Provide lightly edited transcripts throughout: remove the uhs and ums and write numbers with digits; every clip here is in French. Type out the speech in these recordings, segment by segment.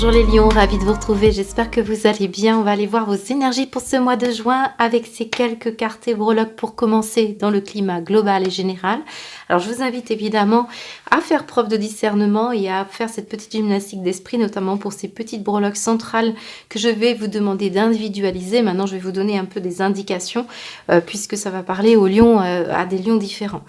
Bonjour les lions, ravie de vous retrouver, j'espère que vous allez bien. On va aller voir vos énergies pour ce mois de juin avec ces quelques cartes et breloques pour commencer dans le climat global et général. Alors je vous invite évidemment à faire preuve de discernement et à faire cette petite gymnastique d'esprit, notamment pour ces petites breloques centrales que je vais vous demander d'individualiser. Maintenant je vais vous donner un peu des indications puisque ça va parler aux lions, à des lions différents.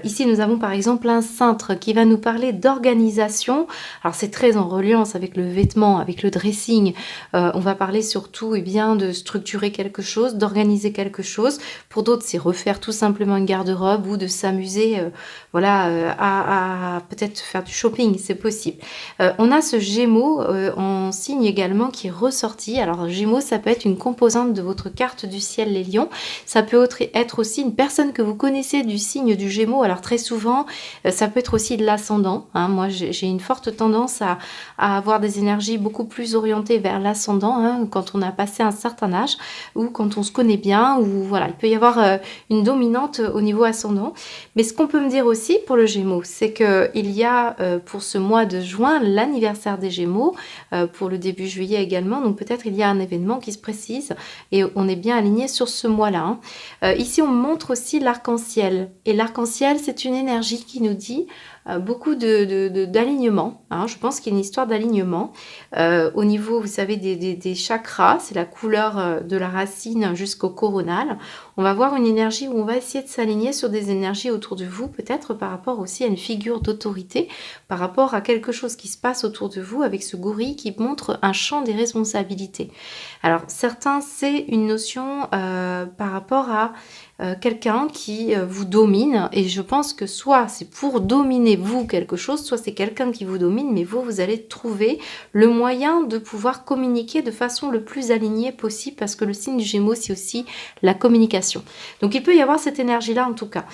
Ici nous avons par exemple un cintre qui va nous parler d'organisation. Alors c'est très en reliance avec le vêtement, avec le dressing. On va parler surtout bien, de structurer quelque chose, d'organiser quelque chose. Pour d'autres, c'est refaire tout simplement une garde-robe ou de s'amuser à peut-être faire du shopping, c'est possible. On a ce Gémeaux en signe également qui est ressorti. Alors Gémeaux, ça peut être une composante de votre carte du ciel, les lions. Ça peut être aussi une personne que vous connaissez du signe du Gémeaux. Alors très souvent, ça peut être aussi de l'ascendant. Hein. Moi, j'ai une forte tendance à avoir des énergies beaucoup plus orientées vers l'ascendant, hein, quand on a passé un certain âge ou quand on se connaît bien, ou voilà, il peut y avoir une dominante au niveau ascendant. Mais ce qu'on peut me dire aussi pour le Gémeaux, c'est qu'il y a pour ce mois de juin l'anniversaire des Gémeaux, pour le début juillet également, donc peut-être il y a un événement qui se précise et on est bien aligné sur ce mois-là. Hein. Ici on montre aussi l'arc-en-ciel, et l'arc-en-ciel c'est une énergie qui nous dit beaucoup d'alignement. Hein. Je pense qu'il y a une histoire d'alignement. Au niveau, vous savez, des chakras, c'est la couleur de la racine jusqu'au coronal. On va voir une énergie où on va essayer de s'aligner sur des énergies autour de vous, peut-être par rapport aussi à une figure d'autorité, par rapport à quelque chose qui se passe autour de vous avec ce gorille qui montre un champ des responsabilités. Alors, certains, c'est une notion par rapport à quelqu'un qui vous domine, et je pense que soit c'est pour dominer vous quelque chose, soit c'est quelqu'un qui vous domine, mais vous allez trouver le moyen de pouvoir communiquer de façon le plus alignée possible, parce que le signe du Gémeaux, c'est aussi la communication. Donc il peut y avoir cette énergie-là en tout cas.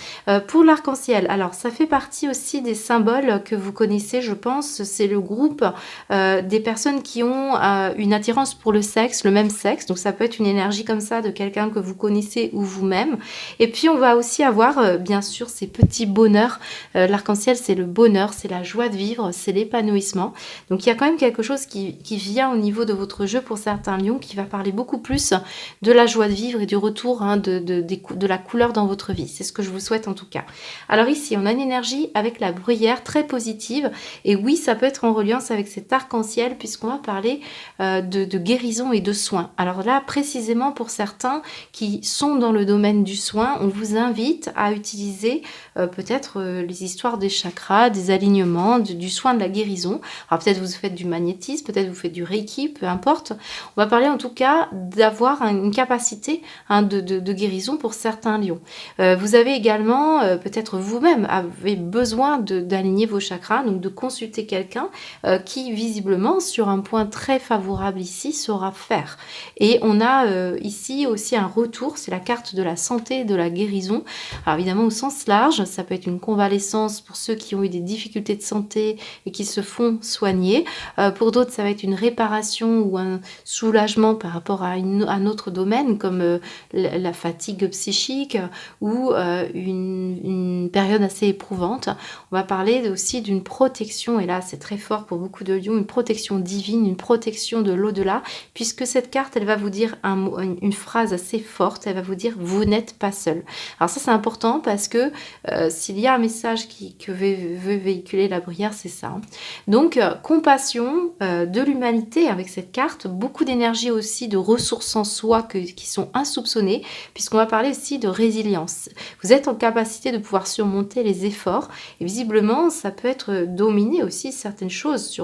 Pour l'arc-en-ciel, alors ça fait partie aussi des symboles que vous connaissez, je pense, c'est le groupe des personnes qui ont une attirance pour le sexe, le même sexe, donc ça peut être une énergie comme ça de quelqu'un que vous connaissez ou vous-même. Et puis on va aussi avoir bien sûr ces petits bonheurs. L'arc-en-ciel, c'est le bonheur, c'est la joie de vivre, c'est l'épanouissement. Donc il y a quand même quelque chose qui vient au niveau de votre jeu pour certains lions, qui va parler beaucoup plus de la joie de vivre et du retour, hein, de la couleur dans votre vie. C'est ce que je vous souhaite en tout cas. Alors ici, on a une énergie avec la bruyère très positive. Et oui, ça peut être en reliance avec cet arc-en-ciel, puisqu'on va parler de guérison et de soins. Alors là, précisément pour certains qui sont dans le domaine du soin, on vous invite à utiliser peut-être les histoires des chakras, des alignements, du soin de la guérison. Alors peut-être vous faites du magnétisme, peut-être vous faites du reiki, peu importe. On va parler en tout cas d'avoir une capacité, hein, de guérison pour certains lions. Vous avez également, peut-être vous-même, avez besoin d'aligner vos chakras, donc de consulter quelqu'un qui visiblement, sur un point très favorable ici, saura faire. Et on a ici aussi un retour, c'est la carte de la santé, de la guérison. Alors évidemment au sens large, ça peut être une convalescence pour ceux qui ont eu des difficultés de santé et qui se font soigner. Pour d'autres, ça va être une réparation ou un soulagement par rapport à un autre domaine, comme la fatigue psychique ou une période assez éprouvante. On va parler aussi d'une protection, et là c'est très fort pour beaucoup de lions, une protection divine, une protection de l'au-delà, puisque cette carte, elle va vous dire une phrase assez forte, elle va vous dire « vous n'êtes pas seul ». Alors ça c'est important parce que s'il y a un message que veut véhiculer la bruyère, c'est ça. Donc compassion de l'humanité avec cette carte, beaucoup d'énergie aussi, de ressources en soi qui sont insoupçonnées, puisqu'on va parler aussi de résilience. Vous êtes en capacité de pouvoir surmonter les efforts, et visiblement ça peut être dominer aussi certaines choses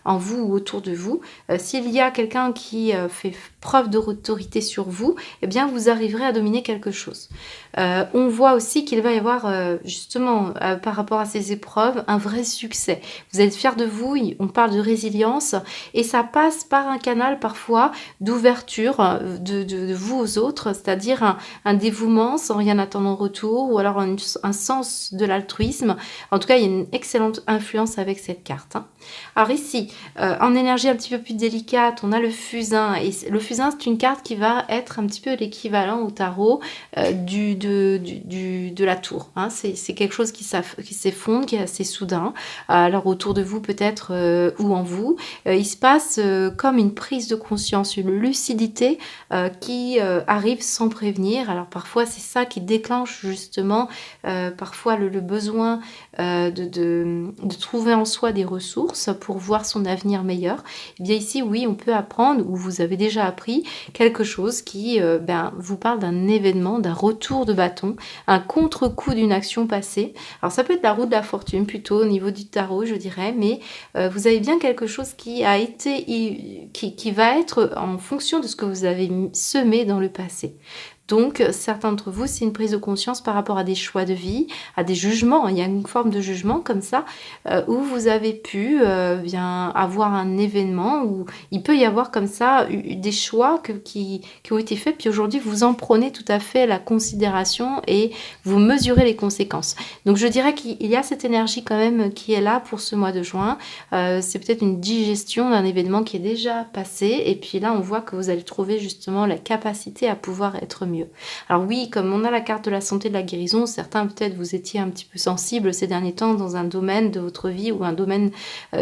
en vous ou autour de vous. S'il y a quelqu'un qui fait preuve d'autorité sur vous, eh bien vous arriverez à dominer quelque chose. On voit aussi qu'il va y avoir justement par rapport à ces épreuves un vrai succès. Vous êtes fiers de vous, on parle de résilience, et ça passe par un canal parfois d'ouverture de vous aux autres, c'est-à-dire un dévouement sans rien attendre en retour, ou alors un sens de l'altruisme. En tout cas, il y a une excellente influence avec cette carte. Hein. Alors ici, en énergie un petit peu plus délicate, on a le fusain, et le fusain, c'est une carte qui va être un petit peu l'équivalent au tarot du de la tour, hein. C'est quelque chose qui s'effondre, qui est assez soudain. Alors autour de vous peut-être ou en vous, il se passe comme une prise de conscience, une lucidité qui arrive sans prévenir. Alors parfois c'est ça qui déclenche justement parfois le besoin de trouver en soi des ressources pour voir son avenir meilleur. Et bien ici, oui, on peut apprendre, ou vous avez déjà appris, quelque chose qui vous parle d'un événement, d'un retour de bâton, un contre-coup d'une action passée. Alors ça peut être la roue de la fortune plutôt au niveau du tarot, je dirais, mais vous avez bien quelque chose qui a été, qui va être en fonction de ce que vous avez semé dans le passé. Donc, certains d'entre vous, c'est une prise de conscience par rapport à des choix de vie, à des jugements. Il y a une forme de jugement comme ça, où vous avez pu avoir un événement, où il peut y avoir comme ça des choix qui ont été faits, puis aujourd'hui, vous en prenez tout à fait la considération et vous mesurez les conséquences. Donc, je dirais qu'il y a cette énergie quand même qui est là pour ce mois de juin. C'est peut-être une digestion d'un événement qui est déjà passé, et puis là, on voit que vous allez trouver justement la capacité à pouvoir être mieux. Alors oui, comme on a la carte de la santé, de la guérison, certains peut-être vous étiez un petit peu sensible ces derniers temps dans un domaine de votre vie ou un domaine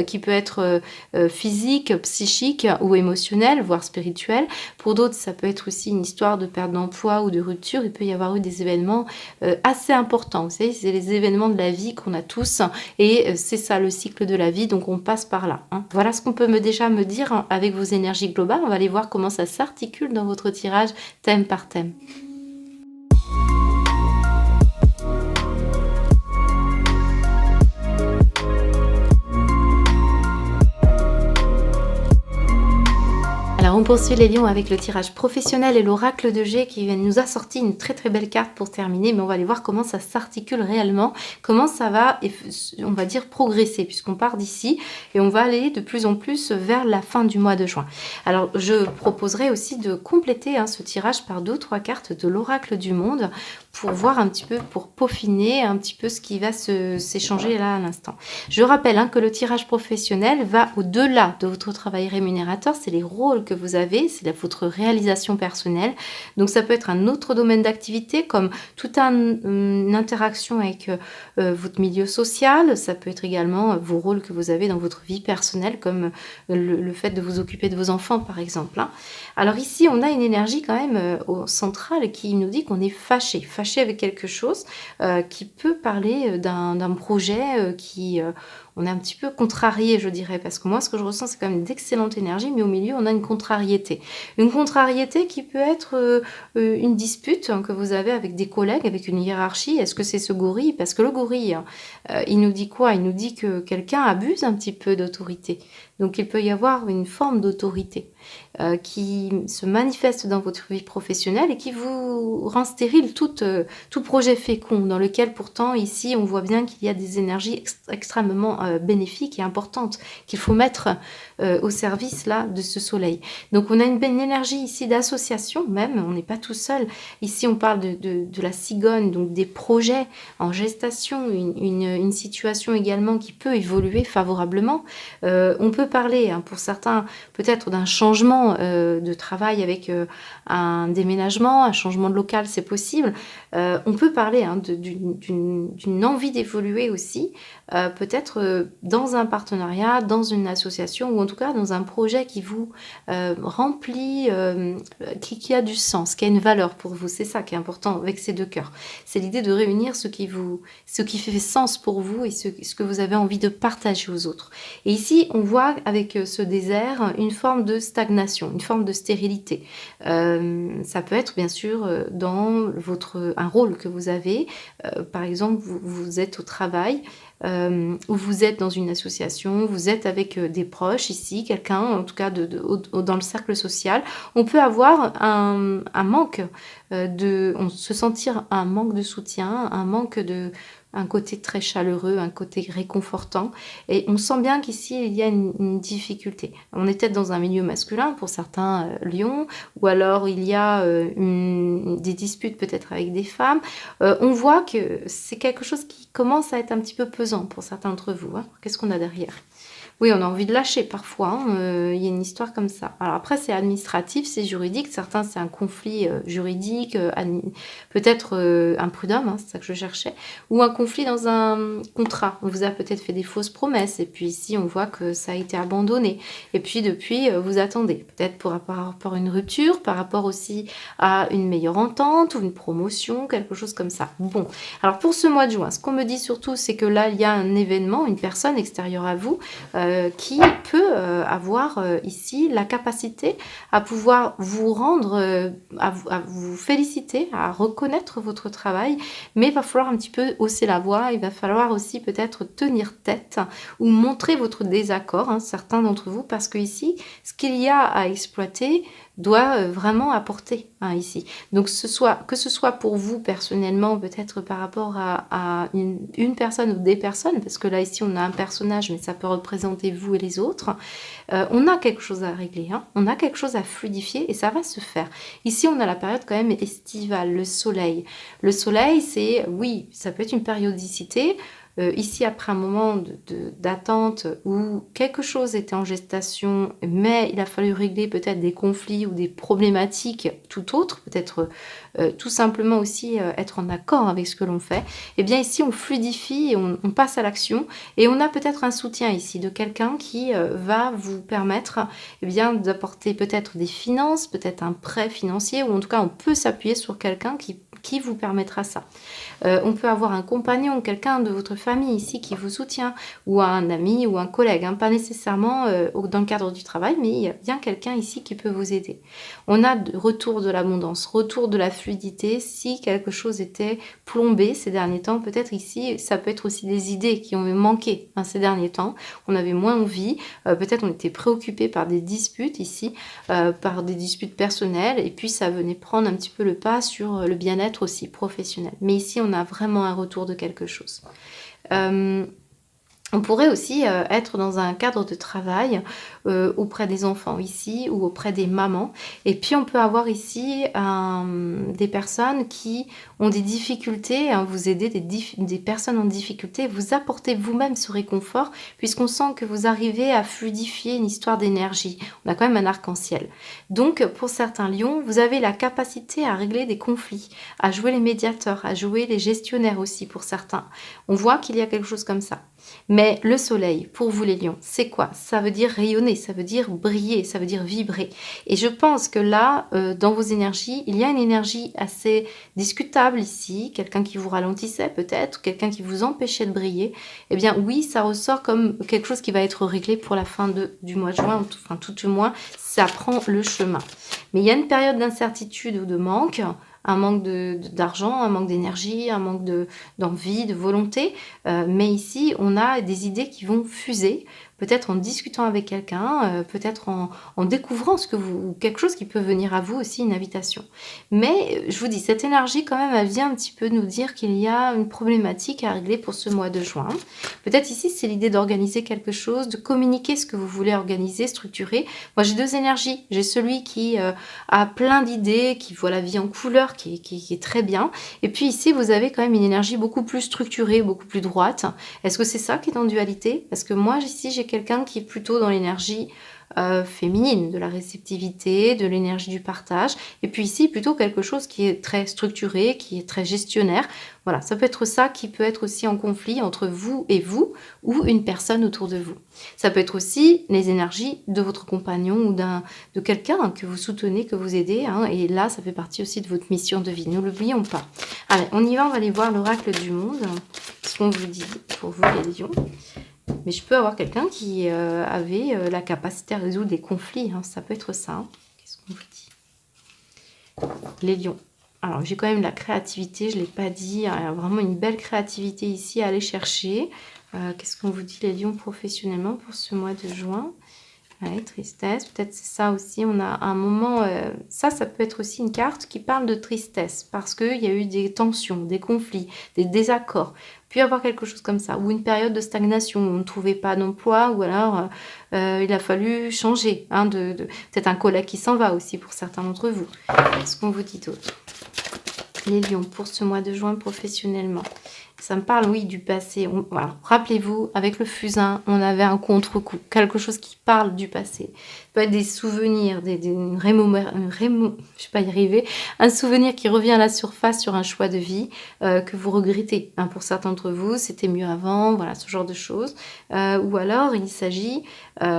qui peut être physique, psychique ou émotionnel, voire spirituel. Pour d'autres, ça peut être aussi une histoire de perte d'emploi ou de rupture. Il peut y avoir eu des événements assez importants. Vous savez, c'est les événements de la vie qu'on a tous et c'est ça le cycle de la vie, donc on passe par là. Hein. Voilà ce qu'on peut déjà me dire hein, avec vos énergies globales. On va aller voir comment ça s'articule dans votre tirage thème par thème. Alors on poursuit les lions avec le tirage professionnel et l'oracle de G qui nous a sorti une très très belle carte pour terminer, mais on va aller voir comment ça s'articule réellement, comment ça va, on va dire, progresser puisqu'on part d'ici et on va aller de plus en plus vers la fin du mois de juin. Alors je proposerai aussi de compléter ce tirage par 2 ou 3 cartes de l'oracle du monde pour voir un petit peu, pour peaufiner un petit peu ce qui va s'échanger là à l'instant. Je rappelle que le tirage professionnel va au-delà de votre travail rémunérateur, c'est les rôles que vous avez, c'est votre réalisation personnelle. Donc ça peut être un autre domaine d'activité comme toute une interaction avec votre milieu social, ça peut être également vos rôles que vous avez dans votre vie personnelle comme le fait de vous occuper de vos enfants par exemple. Hein. Alors ici on a une énergie quand même centrale qui nous dit qu'on est fâché avec quelque chose qui peut parler d'un projet qui... on est un petit peu contrarié, je dirais, parce que moi, ce que je ressens, c'est quand même d'excellente énergie, mais au milieu, on a une contrariété. Une contrariété qui peut être une dispute que vous avez avec des collègues, avec une hiérarchie. Est-ce que c'est ce gorille? Parce que le gorille, il nous dit quoi? Il nous dit que quelqu'un abuse un petit peu d'autorité. Donc, il peut y avoir une forme d'autorité qui se manifeste dans votre vie professionnelle et qui vous rend stérile tout projet fécond, dans lequel pourtant, ici, on voit bien qu'il y a des énergies extrêmement bénéfiques et importantes qu'il faut mettre au service là de ce soleil. Donc on a une énergie ici d'association même, on n'est pas tout seul. Ici on parle de la cigogne, donc des projets en gestation, une situation également qui peut évoluer favorablement. On peut parler pour certains peut-être d'un changement de travail avec un déménagement, un changement de local, c'est possible. On peut parler d'une envie d'évoluer aussi, peut-être dans un partenariat, dans une association ou en tout cas dans un projet qui vous remplit, qui a du sens, qui a une valeur pour vous. C'est ça qui est important avec ces 2 cœurs. C'est l'idée de réunir ce qui fait sens pour vous et ce que vous avez envie de partager aux autres. Et ici, on voit avec ce désert une forme de stagnation, une forme de stérilité. Ça peut être bien sûr dans un rôle que vous avez. Par exemple, vous êtes au travail, ou vous êtes dans une association, vous êtes avec des proches ici, quelqu'un en tout cas dans le cercle social, on peut avoir un manque on se sentir un manque de soutien, un côté très chaleureux, un côté réconfortant. Et on sent bien qu'ici, il y a une difficulté. On est peut-être dans un milieu masculin, pour certains lions, ou alors il y a des disputes peut-être avec des femmes. On voit que c'est quelque chose qui commence à être un petit peu pesant pour certains d'entre vous. Hein. Qu'est-ce qu'on a derrière ? Oui, on a envie de lâcher parfois, hein, il y a une histoire comme ça. Alors après, c'est administratif, c'est juridique. Certains, c'est un conflit, juridique, peut-être, un prud'homme, hein, c'est ça que je cherchais, ou un conflit dans un contrat. On vous a peut-être fait des fausses promesses et puis ici, on voit que ça a été abandonné et puis depuis, vous attendez. Peut-être par rapport à une rupture, par rapport aussi à une meilleure entente ou une promotion, quelque chose comme ça. Bon, alors pour ce mois de juin, ce qu'on me dit surtout, c'est que là, il y a un événement, une personne extérieure à vous, qui peut avoir ici la capacité à pouvoir vous rendre, à vous féliciter, à reconnaître votre travail, mais il va falloir un petit peu hausser la voix, il va falloir aussi peut-être tenir tête ou montrer votre désaccord, hein, certains d'entre vous, parce que ici, ce qu'il y a à exploiter doit vraiment apporter, hein, ici. Donc que ce soit pour vous personnellement, peut-être par rapport à une personne ou des personnes, parce que là ici on a un personnage, mais ça peut représenter vous et les autres, on a quelque chose à régler, hein, on a quelque chose à fluidifier et ça va se faire. Ici on a la période quand même estivale, le soleil. Le soleil, c'est, oui, ça peut être une périodicité. Ici, après un moment d'attente où quelque chose était en gestation, mais il a fallu régler peut-être des conflits ou des problématiques tout autres, peut-être tout simplement aussi être en accord avec ce que l'on fait, et bien ici, on fluidifie et on passe à l'action. Et on a peut-être un soutien ici de quelqu'un qui va vous permettre eh bien d'apporter peut-être des finances, peut-être un prêt financier, ou en tout cas, on peut s'appuyer sur quelqu'un qui vous permettra ça. On peut avoir un compagnon, quelqu'un de votre famille ici qui vous soutient, ou un ami ou un collègue, hein, pas nécessairement dans le cadre du travail, mais il y a bien quelqu'un ici qui peut vous aider. On a retour de l'abondance, retour de la fluidité. Si quelque chose était plombé ces derniers temps, peut-être ici, ça peut être aussi des idées qui ont manqué, hein, ces derniers temps. On avait moins envie, peut-être on était préoccupé par des disputes ici, par des disputes personnelles, et puis ça venait prendre un petit peu le pas sur le bien-être aussi professionnel. Mais ici, on a vraiment un retour de quelque chose. On pourrait aussi être dans un cadre de travail auprès des enfants ici ou auprès des mamans. Et puis on peut avoir ici des personnes qui ont des difficultés, hein, vous aider des personnes en difficulté, vous apporter vous-même ce réconfort puisqu'on sent que vous arrivez à fluidifier une histoire d'énergie. On a quand même un arc-en-ciel. Donc pour certains lions, vous avez la capacité à régler des conflits, à jouer les médiateurs, à jouer les gestionnaires aussi pour certains. On voit qu'il y a quelque chose comme ça. Mais le soleil, pour vous les lions, c'est quoi? Ça veut dire rayonner, ça veut dire briller, ça veut dire vibrer. Et je pense que là, dans vos énergies, il y a une énergie assez discutable ici, quelqu'un qui vous ralentissait peut-être, quelqu'un qui vous empêchait de briller. Eh bien oui, ça ressort comme quelque chose qui va être réglé pour la fin du mois de juin, enfin tout du moins, ça prend le chemin. Mais il y a une période d'incertitude ou de manque, un manque d'argent, un manque d'énergie, un manque d'envie, de volonté. Mais ici, on a des idées qui vont fuser, peut-être en discutant avec quelqu'un, peut-être en découvrant quelque chose qui peut venir à vous aussi, une invitation. Mais je vous dis, cette énergie quand même, elle vient un petit peu nous dire qu'il y a une problématique à régler pour ce mois de juin. Peut-être ici, c'est l'idée d'organiser quelque chose, de communiquer ce que vous voulez organiser, structurer. Moi, j'ai deux énergies. J'ai celui qui a plein d'idées, qui voit la vie en couleur, qui est très bien. Et puis ici, vous avez quand même une énergie beaucoup plus structurée, beaucoup plus droite. Est-ce que c'est ça qui est en dualité? Parce que moi, ici, j'ai quelqu'un qui est plutôt dans l'énergie féminine, de la réceptivité, de l'énergie du partage. Et puis ici, plutôt quelque chose qui est très structuré, qui est très gestionnaire. Voilà, ça peut être ça qui peut être aussi en conflit entre vous et vous, ou une personne autour de vous. Ça peut être aussi les énergies de votre compagnon ou de quelqu'un que vous soutenez, que vous aidez. Hein, et là, ça fait partie aussi de votre mission de vie. Ne l'oublions pas. Allez, on y va, on va aller voir l'oracle du monde. Ce qu'on vous dit pour vous, les lions. Mais je peux avoir quelqu'un qui avait la capacité à résoudre des conflits. Hein. Ça peut être ça. Hein. Qu'est-ce qu'on vous dit? Les lions. Alors, j'ai quand même la créativité. Je ne l'ai pas dit. Il y a vraiment une belle créativité ici à aller chercher. Qu'est-ce qu'on vous dit, les lions, professionnellement pour ce mois de juin? Ouais, tristesse. Peut-être c'est ça aussi. On a un moment... ça peut être aussi une carte qui parle de tristesse. Parce qu'il y a eu des tensions, des conflits, des désaccords. Puis avoir quelque chose comme ça, ou une période de stagnation, où on ne trouvait pas d'emploi, ou alors il a fallu changer, hein, peut-être un collègue qui s'en va aussi pour certains d'entre vous. Qu'est-ce qu'on vous dit d'autre? Les lions, pour ce mois de juin professionnellement. Ça me parle, oui, du passé. Voilà. Rappelez-vous, avec le fusain, on avait un contre-coup, quelque chose qui parle du passé. Ça peut être des souvenirs, je vais pas y arriver, un souvenir qui revient à la surface sur un choix de vie que vous regrettez. Hein, pour certains d'entre vous, c'était mieux avant, voilà, ce genre de choses. Ou alors, il s'agit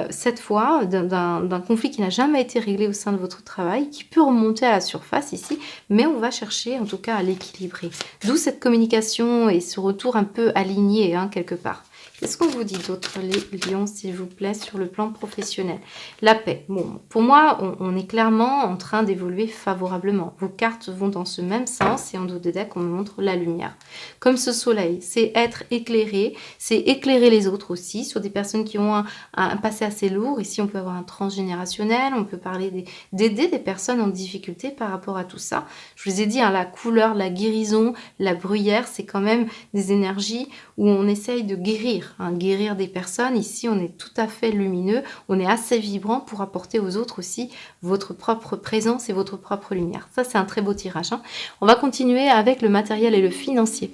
cette fois d'un conflit qui n'a jamais été réglé au sein de votre travail, qui peut remonter à la surface ici, mais on va chercher en tout cas à l'équilibrer. D'où cette communication et ce retour un peu aligné, hein, quelque part. Qu'est-ce qu'on vous dit d'autre, les lions, s'il vous plaît, sur le plan professionnel? La paix. Bon, pour moi, on est clairement en train d'évoluer favorablement. Vos cartes vont dans ce même sens et en dos de deck, on me montre la lumière. Comme ce soleil, c'est être éclairé, c'est éclairer les autres aussi, sur des personnes qui ont un passé assez lourd. Ici, on peut avoir un transgénérationnel, on peut parler d'aider des personnes en difficulté par rapport à tout ça. Je vous ai dit, hein, la couleur, la guérison, la bruyère, c'est quand même des énergies où on essaye de guérir, hein, guérir des personnes. Ici, on est tout à fait lumineux, on est assez vibrant pour apporter aux autres aussi votre propre présence et votre propre lumière. Ça, c'est un très beau tirage. Hein. On va continuer avec le matériel et le financier.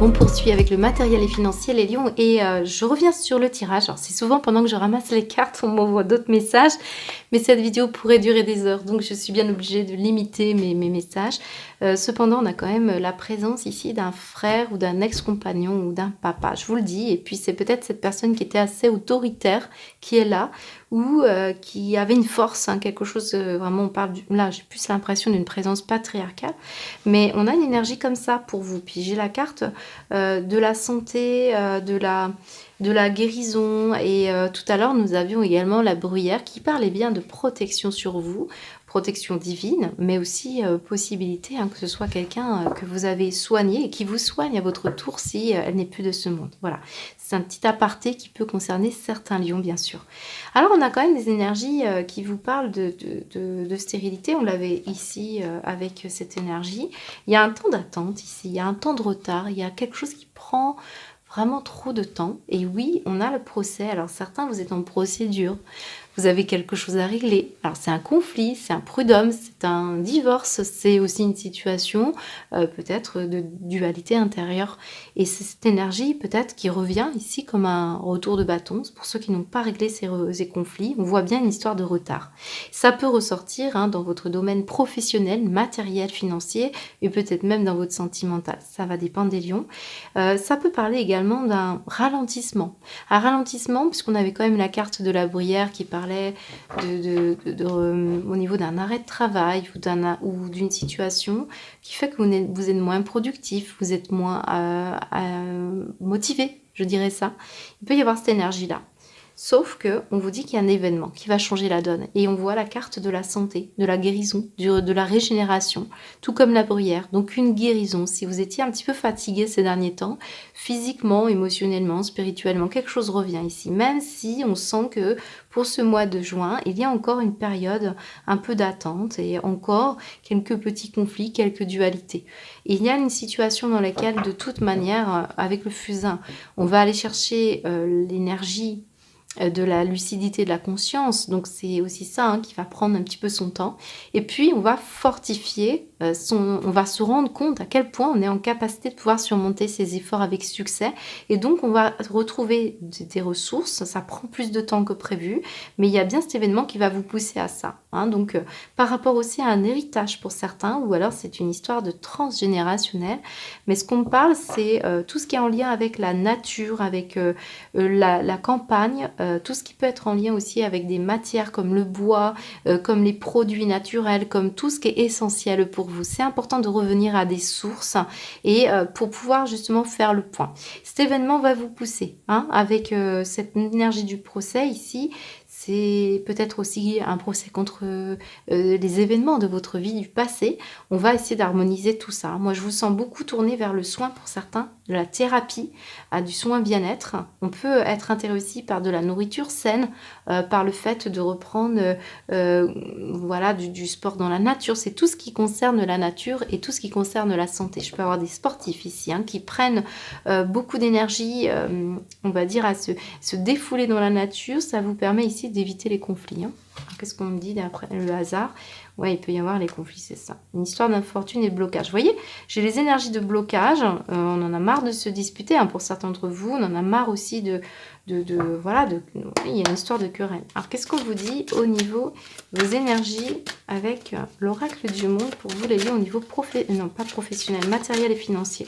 On poursuit avec le matériel et financier, les lions, et je reviens sur le tirage. Alors, c'est souvent pendant que je ramasse les cartes, on m'envoie d'autres messages, mais cette vidéo pourrait durer des heures, donc je suis bien obligée de limiter mes messages. Cependant, on a quand même la présence ici d'un frère ou d'un ex-compagnon ou d'un papa, je vous le dis, et puis c'est peut-être cette personne qui était assez autoritaire qui est là, ou qui avait une force, hein, quelque chose, vraiment, on parle là, j'ai plus l'impression d'une présence patriarcale, mais on a une énergie comme ça pour vous. Puis j'ai la carte de la santé, de la guérison, et tout à l'heure nous avions également la bruyère qui parlait bien de protection sur vous, protection divine, mais aussi possibilité, hein, que ce soit quelqu'un que vous avez soigné et qui vous soigne à votre tour si elle n'est plus de ce monde. Voilà, c'est un petit aparté qui peut concerner certains lions, bien sûr. Alors on a quand même des énergies qui vous parlent de stérilité, on l'avait ici avec cette énergie. Il y a un temps d'attente ici, il y a un temps de retard, il y a quelque chose qui prend vraiment trop de temps. Et oui, on a le procès. Alors certains, vous êtes en procédure, vous avez quelque chose à régler. Alors c'est un conflit, c'est un prud'homme, c'est un divorce, c'est aussi une situation peut-être de dualité intérieure. Et c'est cette énergie peut-être qui revient ici comme un retour de bâton. C'est pour ceux qui n'ont pas réglé ces conflits, on voit bien une histoire de retard. Ça peut ressortir, hein, dans votre domaine professionnel, matériel, financier, et peut-être même dans votre sentimental. Ça va dépendre des lions. Ça peut parler également d'un ralentissement. Un ralentissement, puisqu'on avait quand même la carte de la bruyère qui parlait au niveau d'un arrêt de travail ou d'une situation qui fait que vous êtes moins productif, vous êtes moins motivé, je dirais ça. Il peut y avoir cette énergie-là. Sauf que on vous dit qu'il y a un événement qui va changer la donne. Et on voit la carte de la santé, de la guérison, de la régénération, tout comme la bruyère. Donc une guérison. Si vous étiez un petit peu fatigué ces derniers temps, physiquement, émotionnellement, spirituellement, quelque chose revient ici. Même si on sent que pour ce mois de juin, il y a encore une période un peu d'attente et encore quelques petits conflits, quelques dualités. Et il y a une situation dans laquelle, de toute manière, avec le fusain, on va aller chercher l'énergie de la lucidité de la conscience, donc c'est aussi ça, hein, qui va prendre un petit peu son temps, et puis on va fortifier on va se rendre compte à quel point on est en capacité de pouvoir surmonter ces efforts avec succès, et donc on va retrouver des ressources. Ça prend plus de temps que prévu, mais il y a bien cet événement qui va vous pousser à ça, hein. Donc par rapport aussi à un héritage pour certains, ou alors c'est une histoire de transgénérationnel, mais ce qu'on me parle, c'est tout ce qui est en lien avec la nature, avec la campagne, tout ce qui peut être en lien aussi avec des matières comme le bois, comme les produits naturels, comme tout ce qui est essentiel pour vous. C'est important de revenir à des sources et pour pouvoir justement faire le point. Cet événement va vous pousser, hein, avec cette énergie du procès ici. C'est peut-être aussi un procès contre les événements de votre vie du passé. On va essayer d'harmoniser tout ça. Moi, je vous sens beaucoup tourner vers le soin pour certains, de la thérapie, du soin bien-être. On peut être intéressé par de la nourriture saine, par le fait de reprendre voilà, du sport dans la nature. C'est tout ce qui concerne la nature et tout ce qui concerne la santé. Je peux avoir des sportifs ici, hein, qui prennent beaucoup d'énergie, on va dire, à se défouler dans la nature. Ça vous permet ici d'éviter les conflits. Hein. Qu'est-ce qu'on me dit d'après le hasard? Ouais, il peut y avoir les conflits, c'est ça. Une histoire d'infortune et de blocage. Vous voyez, j'ai les énergies de blocage. On en a marre de se disputer. Hein, pour certains d'entre vous, on en a marre aussi voilà, il y a une histoire de querelle. Alors, qu'est-ce qu'on vous dit au niveau de vos énergies avec l'oracle du monde pour vous, les lions, au niveau non, pas professionnel, matériel et financier?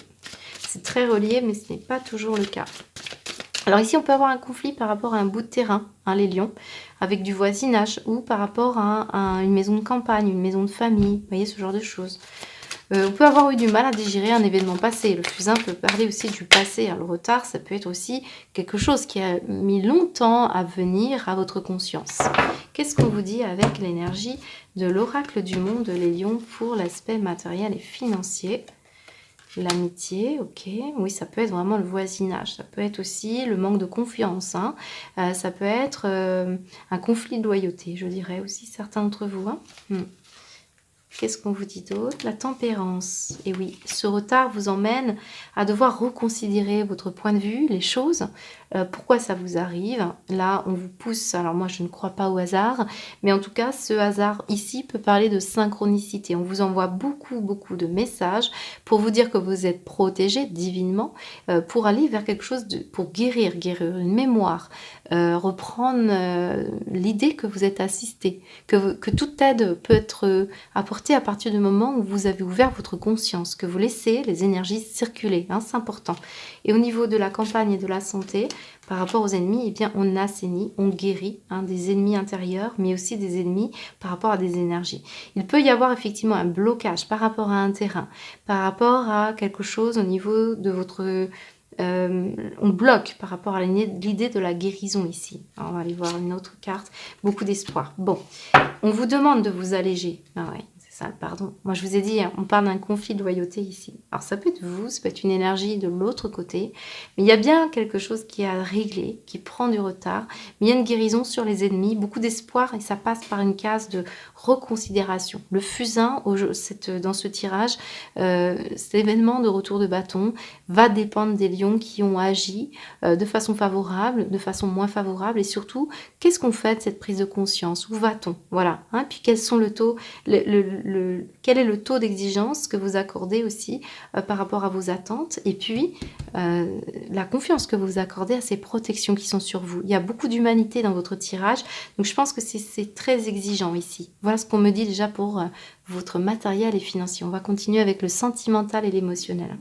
C'est très relié, mais ce n'est pas toujours le cas. Alors ici, on peut avoir un conflit par rapport à un bout de terrain, hein, les lions, avec du voisinage, ou par rapport à une maison de campagne, une maison de famille, vous voyez, ce genre de choses. On peut avoir eu du mal à digérer un événement passé. Le fusain peut parler aussi du passé. Alors, le retard, ça peut être aussi quelque chose qui a mis longtemps à venir à votre conscience. Qu'est-ce qu'on vous dit avec l'énergie de l'oracle du monde, les lions, pour l'aspect matériel et financier? L'amitié, ok. Oui, ça peut être vraiment le voisinage. Ça peut être aussi le manque de confiance. Hein. Ça peut être un conflit de loyauté, je dirais aussi, certains d'entre vous. Hein. Qu'est-ce qu'on vous dit d'autre? La tempérance. Et oui, ce retard vous emmène à devoir reconsidérer votre point de vue, les choses. Pourquoi ça vous arrive? Là, on vous pousse. Alors moi, je ne crois pas au hasard. Mais en tout cas, ce hasard ici peut parler de synchronicité. On vous envoie beaucoup de messages pour vous dire que vous êtes protégé divinement pour aller vers quelque chose, pour guérir une mémoire. Reprendre l'idée que vous êtes assisté. Que toute aide peut être apportée à partir du moment où vous avez ouvert votre conscience, que vous laissez les énergies circuler, hein, c'est important. Et au niveau de la campagne et de la santé, par rapport aux ennemis, eh bien, on assainit, on guérit hein, des ennemis intérieurs, mais aussi des ennemis par rapport à des énergies. Il peut y avoir effectivement un blocage par rapport à un terrain, par rapport à quelque chose au niveau de votre... on bloque par rapport à l'idée de la guérison ici. Alors, on va aller voir une autre carte. Beaucoup d'espoir. Bon, on vous demande de vous alléger. Ah ouais, c'est ça, pardon. Moi, je vous ai dit, on parle d'un conflit de loyauté ici. Alors, ça peut être vous, ça peut être une énergie de l'autre côté. Mais il y a bien quelque chose qui est à régler, qui prend du retard. Mais il y a une guérison sur les ennemis, beaucoup d'espoir et ça passe par une case de reconsidération. Le fusain, dans ce tirage, cet événement de retour de bâton va dépendre des lions qui ont agi de façon favorable, de façon moins favorable et surtout, qu'est-ce qu'on fait de cette prise de conscience? Où va-t-on? Voilà. Hein, puis quels sont quel est le taux d'exigence que vous accordez aussi par rapport à vos attentes et puis la confiance que vous accordez à ces protections qui sont sur vous. Il y a beaucoup d'humanité dans votre tirage, donc je pense que c'est très exigeant ici. Voilà ce qu'on me dit déjà pour votre matériel et financier. On va continuer avec le sentimental et l'émotionnel.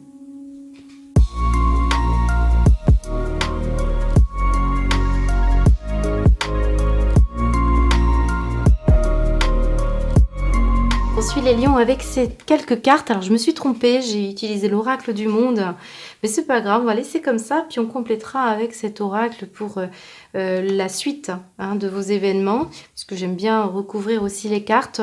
Poursuit les lions avec ces quelques cartes. Alors je me suis trompée, j'ai utilisé l'oracle du monde, mais c'est pas grave, on va laisser comme ça, puis on complétera avec cet oracle pour la suite hein, de vos événements, parce que j'aime bien recouvrir aussi les cartes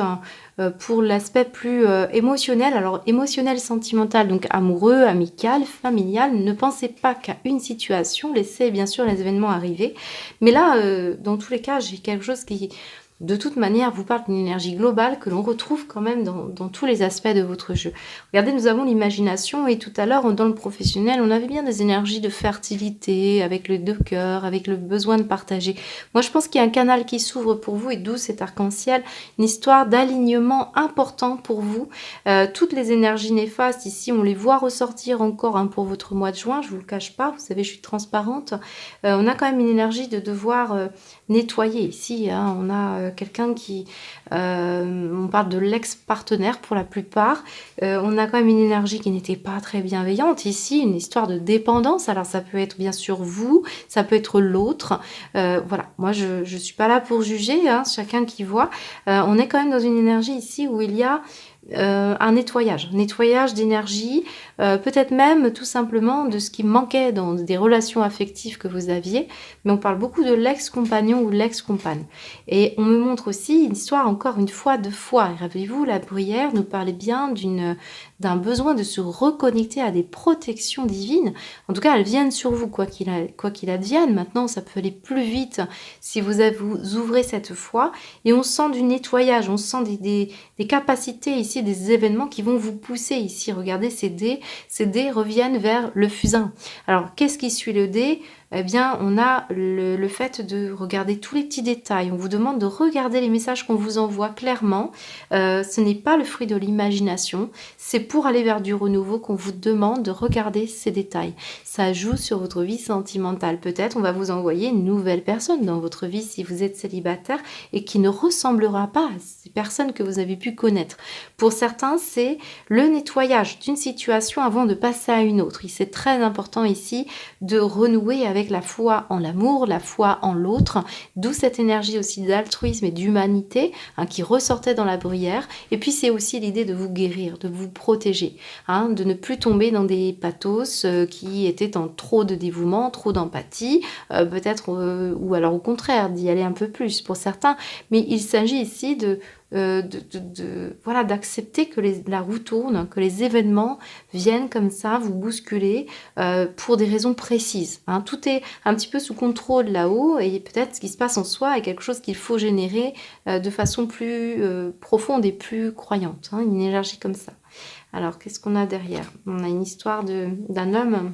pour l'aspect plus émotionnel. Alors émotionnel, sentimental, donc amoureux, amical, familial. Ne pensez pas qu'à une situation, laissez bien sûr les événements arriver. Mais là, dans tous les cas, j'ai quelque chose qui... De toute manière, vous parle d'une énergie globale que l'on retrouve quand même dans tous les aspects de votre jeu. Regardez, nous avons l'imagination et tout à l'heure, dans le professionnel, on avait bien des énergies de fertilité, avec le deux cœurs, avec le besoin de partager. Moi, je pense qu'il y a un canal qui s'ouvre pour vous et d'où cet arc-en-ciel, une histoire d'alignement important pour vous. Toutes les énergies néfastes, ici, on les voit ressortir encore hein, pour votre mois de juin, je ne vous le cache pas, vous savez, je suis transparente. On a quand même une énergie de devoir nettoyer ici. Hein, on a quelqu'un qui... on parle de l'ex-partenaire pour la plupart. On a quand même une énergie qui n'était pas très bienveillante. Ici, une histoire de dépendance. Alors, ça peut être bien sûr vous, ça peut être l'autre. Voilà, moi, je ne suis pas là pour juger, hein, chacun qui voit. On est quand même dans une énergie ici où il y a un nettoyage d'énergie, peut-être même tout simplement de ce qui manquait dans des relations affectives que vous aviez, mais on parle beaucoup de l'ex-compagnon ou l'ex-compagne. Et on me montre aussi une histoire encore une fois de foi. Et rappelez-vous, la prière nous parlait bien d'un besoin de se reconnecter à des protections divines. En tout cas, elles viennent sur vous, quoi qu'il advienne. Maintenant, ça peut aller plus vite si vous ouvrez cette foi. Et on sent du nettoyage, on sent des capacités ici, des événements qui vont vous pousser ici. Regardez ces dés reviennent vers le fusain. Alors, qu'est-ce qui suit le dé ? eh bien, on a le fait de regarder tous les petits détails. On vous demande de regarder les messages qu'on vous envoie clairement. Ce n'est pas le fruit de l'imagination. C'est pour aller vers du renouveau qu'on vous demande de regarder ces détails. Ça joue sur votre vie sentimentale. Peut-être on va vous envoyer une nouvelle personne dans votre vie si vous êtes célibataire et qui ne ressemblera pas à ces personnes que vous avez pu connaître. Pour certains, c'est le nettoyage d'une situation avant de passer à une autre. C'est très important ici de renouer avec la foi en l'amour, la foi en l'autre, d'où cette énergie aussi d'altruisme et d'humanité qui ressortait dans la bruyère. Et puis c'est aussi l'idée de vous guérir, de vous protéger, de ne plus tomber dans des pathos qui étaient en trop de dévouement, trop d'empathie, peut-être, ou alors au contraire, d'y aller un peu plus pour certains. Mais il s'agit ici voilà, d'accepter que la roue tourne, que les événements viennent comme ça vous bousculer pour des raisons précises. Tout est un petit peu sous contrôle là-haut et peut-être ce qui se passe en soi est quelque chose qu'il faut générer de façon plus profonde et plus croyante, une énergie comme ça. Alors, qu'est-ce qu'on a derrière? On a une histoire d'un homme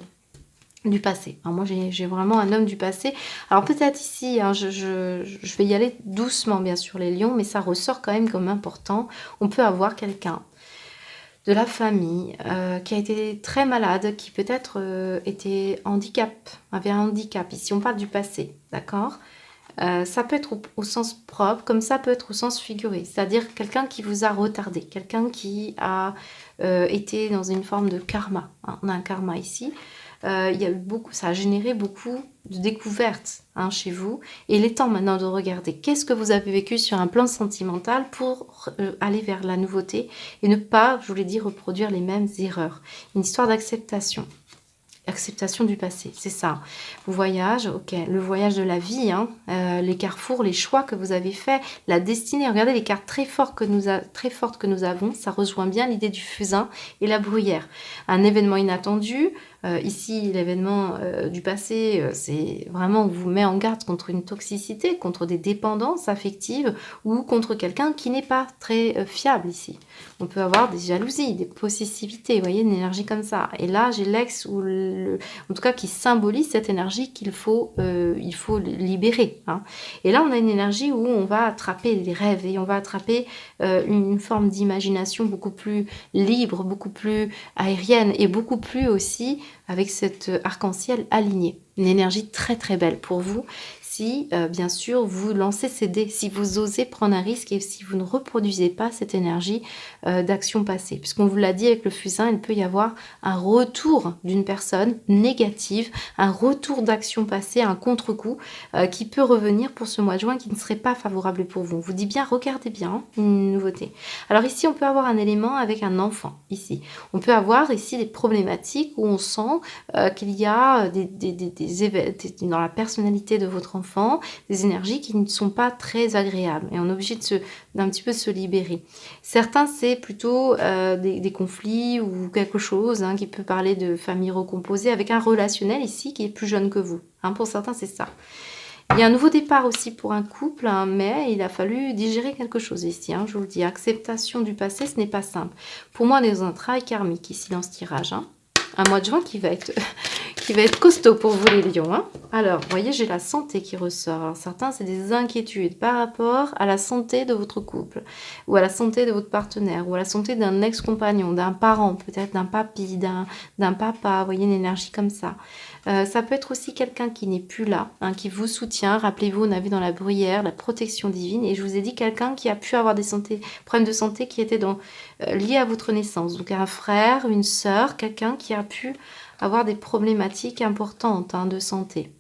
du passé. Alors moi, j'ai vraiment un homme du passé. Alors peut-être ici, je vais y aller doucement, bien sûr, les lions, mais ça ressort quand même comme important. On peut avoir quelqu'un de la famille qui a été très malade, qui peut-être avait un handicap. Ici, on parle du passé, d'accord? Ça peut être au sens propre, comme ça peut être au sens figuré. C'est-à-dire quelqu'un qui vous a retardé, quelqu'un qui a été dans une forme de karma. On a un karma ici. Il y a eu ça a généré beaucoup de découvertes chez vous. Et il est temps maintenant de regarder qu'est-ce que vous avez vécu sur un plan sentimental pour aller vers la nouveauté et ne pas, je vous l'ai dit, reproduire les mêmes erreurs. Une histoire d'acceptation. Acceptation du passé, c'est ça. Voyage, ok, le voyage de la vie, les carrefours, les choix que vous avez faits, la destinée. Regardez les cartes très fortes que nous avons, ça rejoint bien l'idée du fusain et la bruyère. Un événement inattendu, ici l'événement du passé, c'est vraiment on vous met en garde contre une toxicité, contre des dépendances affectives ou contre quelqu'un qui n'est pas très fiable ici. On peut avoir des jalousies, des possessivités, vous voyez, une énergie comme ça. Et là, j'ai l'ex ou en tout cas qui symbolise cette énergie qu'il faut, il faut libérer. Et là, on a une énergie où on va attraper les rêves et on va attraper une forme d'imagination beaucoup plus libre, beaucoup plus aérienne et beaucoup plus aussi avec cet arc-en-ciel aligné. Une énergie très très belle pour vous si, bien sûr, vous lancez ces dés, si vous osez prendre un risque et si vous ne reproduisez pas cette énergie d'action passée. Puisqu'on vous l'a dit avec le fusain, il peut y avoir un retour d'une personne négative, un retour d'action passée, un contre-coup qui peut revenir pour ce mois de juin qui ne serait pas favorable pour vous. On vous dit bien, regardez bien, une nouveauté. Alors ici, on peut avoir un élément avec un enfant, ici. On peut avoir ici des problématiques où on sent qu'il y a dans la personnalité de votre enfant, des énergies qui ne sont pas très agréables et on est obligé d'un petit peu se libérer. Certains, c'est plutôt des conflits ou quelque chose qui peut parler de famille recomposée avec un relationnel ici qui est plus jeune que vous. Pour certains, c'est ça. Il y a un nouveau départ aussi pour un couple, mais il a fallu digérer quelque chose ici. Je vous le dis, acceptation du passé, ce n'est pas simple. Pour moi, on est dans un travail karmique ici dans ce tirage. Un mois de juin qui va être costaud pour vous les lions. Alors, vous voyez, j'ai la santé qui ressort. Alors, certains, c'est des inquiétudes par rapport à la santé de votre couple, ou à la santé de votre partenaire, ou à la santé d'un ex-compagnon, d'un parent, peut-être d'un papy, d'un papa. Vous voyez, une énergie comme ça. Ça peut être aussi quelqu'un qui n'est plus là, qui vous soutient. Rappelez-vous, on a vu dans la bruyère la protection divine. Et je vous ai dit quelqu'un qui a pu avoir des problèmes de santé qui étaient liés à votre naissance. Donc un frère, une sœur, quelqu'un qui a pu avoir des problématiques importantes de santé.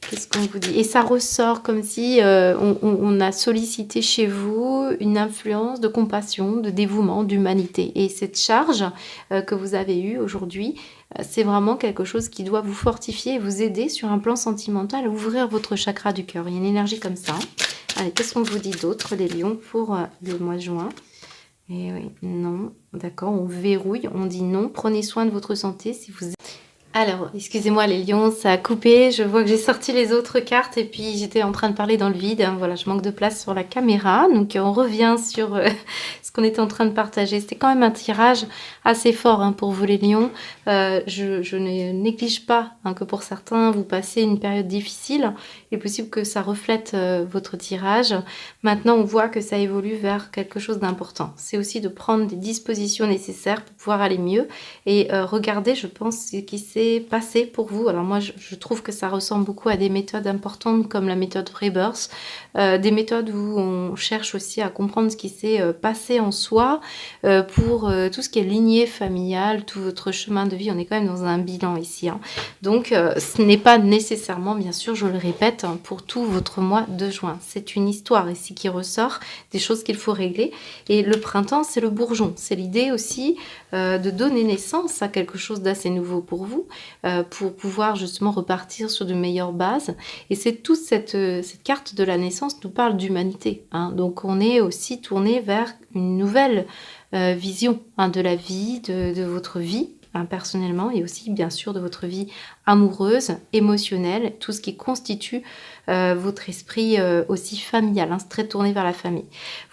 Qu'est-ce qu'on vous dit? Et ça ressort comme si on a sollicité chez vous une influence de compassion, de dévouement, d'humanité. Et cette charge que vous avez eue aujourd'hui, c'est vraiment quelque chose qui doit vous fortifier et vous aider sur un plan sentimental à ouvrir votre chakra du cœur. Il y a une énergie comme ça. Allez, qu'est-ce qu'on vous dit d'autre, les lions, pour le mois de juin? Et oui, non, d'accord, on verrouille, on dit non. Prenez soin de votre santé si vous... Alors, excusez-moi les lions, ça a coupé. Je vois que j'ai sorti les autres cartes et puis j'étais en train de parler dans le vide, hein. Voilà, je manque de place sur la caméra. Donc, on revient sur ce qu'on était en train de partager. C'était quand même un tirage assez fort, hein, pour vous les lions. Je ne néglige pas, hein, que pour certains, vous passez une période difficile. Il est possible que ça reflète votre tirage. Maintenant, on voit que ça évolue vers quelque chose d'important. C'est aussi de prendre des dispositions nécessaires pour pouvoir aller mieux. Et regardez, je pense, ce qui s'est passé pour vous. Alors moi, je trouve que ça ressemble beaucoup à des méthodes importantes comme la méthode Rebirth, des méthodes où on cherche aussi à comprendre ce qui s'est passé en soi pour tout ce qui est lignée familiale, tout votre chemin de vie. On est quand même dans un bilan ici, hein. Donc, ce n'est pas nécessairement, bien sûr, je le répète, hein, pour tout votre mois de juin. C'est une histoire ici qui ressort, des choses qu'il faut régler. Et le printemps, c'est le bourgeon. C'est l'idée aussi de donner naissance à quelque chose d'assez nouveau pour vous, pour pouvoir justement repartir sur de meilleures bases. Et c'est toute cette carte de la naissance nous parle d'humanité, hein. Donc on est aussi tourné vers une nouvelle vision, hein, de la vie, de votre vie, hein, personnellement, et aussi bien sûr de votre vie amoureuse, émotionnelle, tout ce qui constitue votre esprit aussi familial, hein, c'est très tourné vers la famille.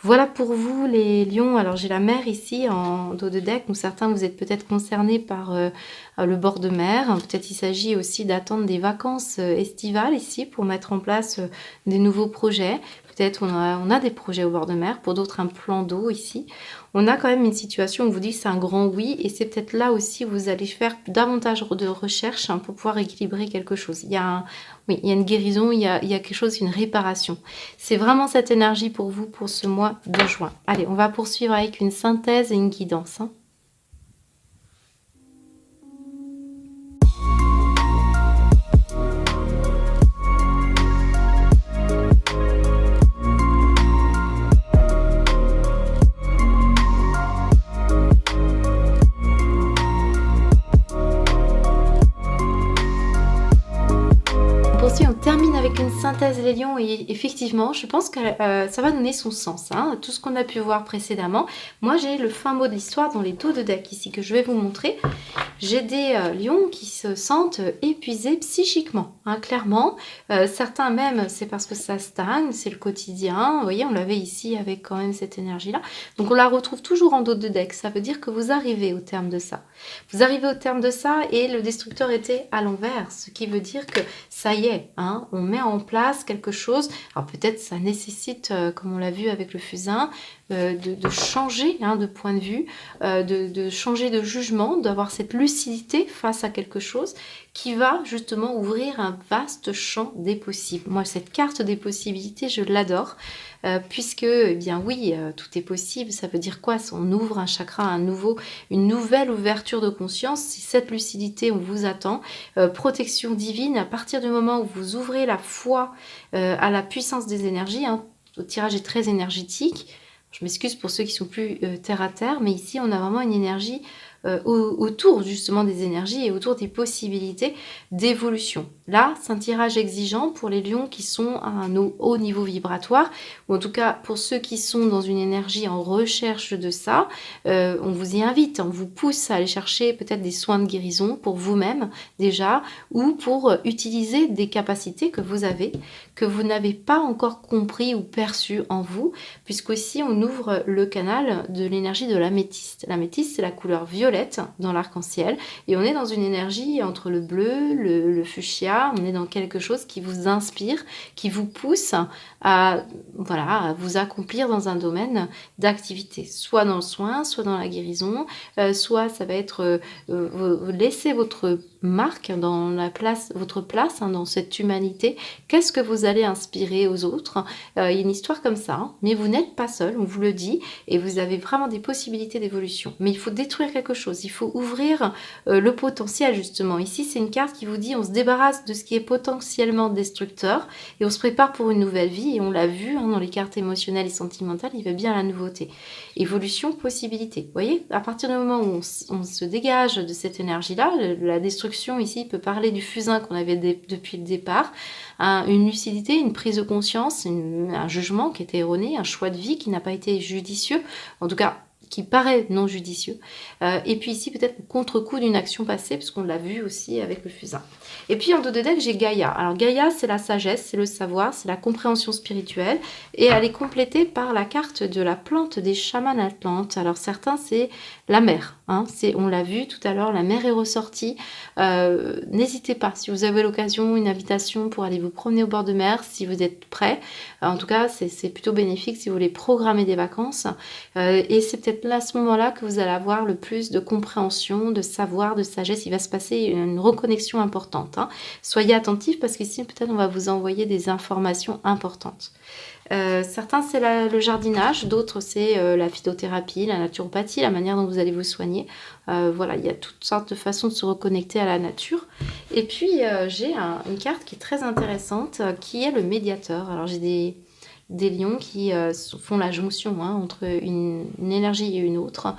Voilà pour vous les lions. Alors j'ai la mer ici en dos de deck, donc certains vous êtes peut-être concernés par le bord de mer. Peut-être il s'agit aussi d'attendre des vacances estivales ici pour mettre en place des nouveaux projets. Peut-être on a des projets au bord de mer, pour d'autres un plan d'eau ici. On a quand même une situation où on vous dit que c'est un grand oui, et c'est peut-être là aussi où vous allez faire davantage de recherches, hein, pour pouvoir équilibrer quelque chose. Oui, il y a une guérison, il y a quelque chose, une réparation. C'est vraiment cette énergie pour vous pour ce mois de juin. Allez, on va poursuivre avec une synthèse et une guidance, hein. On termine avec une synthèse les lions, et effectivement je pense que ça va donner son sens, hein, à tout ce qu'on a pu voir précédemment. Moi j'ai le fin mot de l'histoire dans les dos de deck ici que je vais vous montrer. J'ai des lions qui se sentent épuisés psychiquement, hein, clairement. Certains même, c'est parce que ça stagne, c'est le quotidien. Vous voyez, on l'avait ici avec quand même cette énergie-là. Donc on la retrouve toujours en dos de deck. Ça veut dire que vous arrivez au terme de ça. Vous arrivez au terme de ça et le destructeur était à l'envers. Ce qui veut dire que ça y est, hein, on met en place quelque chose. Alors peut-être ça nécessite, comme on l'a vu avec le fusain, de changer, hein, de point de vue, de changer de jugement, d'avoir cette lucidité face à quelque chose qui va justement ouvrir un vaste champ des possibles. Moi, cette carte des possibilités, je l'adore, puisque, eh bien oui, tout est possible. Ça veut dire quoi? On ouvre un chakra, une nouvelle ouverture de conscience. C'est cette lucidité, on vous attend. Protection divine, à partir du moment où vous ouvrez la foi à la puissance des énergies, hein, le tirage est très énergétique. Je m'excuse pour ceux qui sont plus terre à terre, mais ici on a vraiment une énergie autour justement des énergies et autour des possibilités d'évolution. Là, c'est un tirage exigeant pour les lions qui sont à un haut niveau vibratoire, ou en tout cas pour ceux qui sont dans une énergie en recherche de ça. On vous y invite, on vous pousse à aller chercher peut-être des soins de guérison pour vous-même déjà, ou pour utiliser des capacités que vous avez, que vous n'avez pas encore compris ou perçues en vous, puisqu'aussi on ouvre le canal de l'énergie de l'améthyste. L'améthyste, c'est la couleur violette dans l'arc-en-ciel, et on est dans une énergie entre le bleu, le fuchsia. On est dans quelque chose qui vous inspire, qui vous pousse à vous accomplir dans un domaine d'activité, soit dans le soin, soit dans la guérison, soit ça va être laisser votre marque dans votre place, hein, dans cette humanité. Qu'est-ce que vous allez inspirer aux autres? Il y a une histoire comme ça, hein, mais vous n'êtes pas seul, on vous le dit, et vous avez vraiment des possibilités d'évolution. Mais il faut détruire quelque chose, il faut ouvrir le potentiel justement. Ici, c'est une carte qui vous dit on se débarrasse de ce qui est potentiellement destructeur et on se prépare pour une nouvelle vie, et on l'a vu, hein, dans les cartes émotionnelles et sentimentales, il va bien à la nouveauté. Évolution, possibilité. Vous voyez, à partir du moment où on se dégage de cette énergie-là, la destruction ici peut parler du fusain qu'on avait depuis le départ, une lucidité, une prise de conscience, un jugement qui était erroné, un choix de vie qui n'a pas été judicieux, en tout cas qui paraît non judicieux. Et puis ici, peut-être le contre-coup d'une action passée, puisqu'on l'a vu aussi avec le fusain. Et puis en dos de deck, j'ai Gaïa. Alors Gaïa, c'est la sagesse, c'est le savoir, c'est la compréhension spirituelle. Et elle est complétée par la carte de la plante des chamans atlantes. Alors certains, c'est la mer. Hein, on l'a vu tout à l'heure, la mer est ressortie. N'hésitez pas, si vous avez l'occasion, une invitation pour aller vous promener au bord de mer, si vous êtes prêt. En tout cas, c'est plutôt bénéfique si vous voulez programmer des vacances. Et c'est peut-être là, à ce moment-là, que vous allez avoir le plus de compréhension, de savoir, de sagesse. Il va se passer une reconnexion importante. Hein. Soyez attentifs parce qu'ici, peut-être, on va vous envoyer des informations importantes. Certains, c'est le jardinage, d'autres, c'est la phytothérapie, la naturopathie, la manière dont vous allez vous soigner. Voilà, il y a toutes sortes de façons de se reconnecter à la nature. Et puis, j'ai une carte qui est très intéressante, qui est le médiateur. Alors, j'ai des lions qui font la jonction entre une énergie et une autre.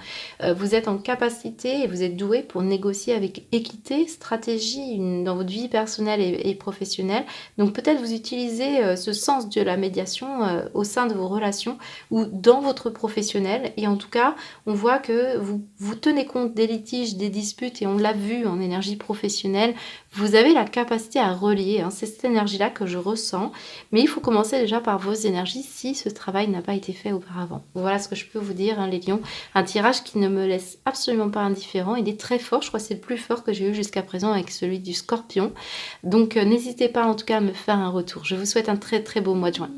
Vous êtes en capacité et vous êtes doué pour négocier avec équité, stratégie dans votre vie personnelle et professionnelle. Donc peut-être vous utilisez ce sens de la médiation au sein de vos relations ou dans votre professionnel. Et en tout cas, on voit que vous tenez compte des litiges, des disputes, et on l'a vu en énergie professionnelle. Vous avez la capacité à relier. Hein. C'est cette énergie-là que je ressens. Mais il faut commencer déjà par vos énergies si ce travail n'a pas été fait auparavant. Voilà ce que je peux vous dire, hein, les lions. Un tirage qui ne me laisse absolument pas indifférent. Il est très fort. Je crois que c'est le plus fort que j'ai eu jusqu'à présent avec celui du scorpion. Donc n'hésitez pas en tout cas à me faire un retour. Je vous souhaite un très très beau mois de juin.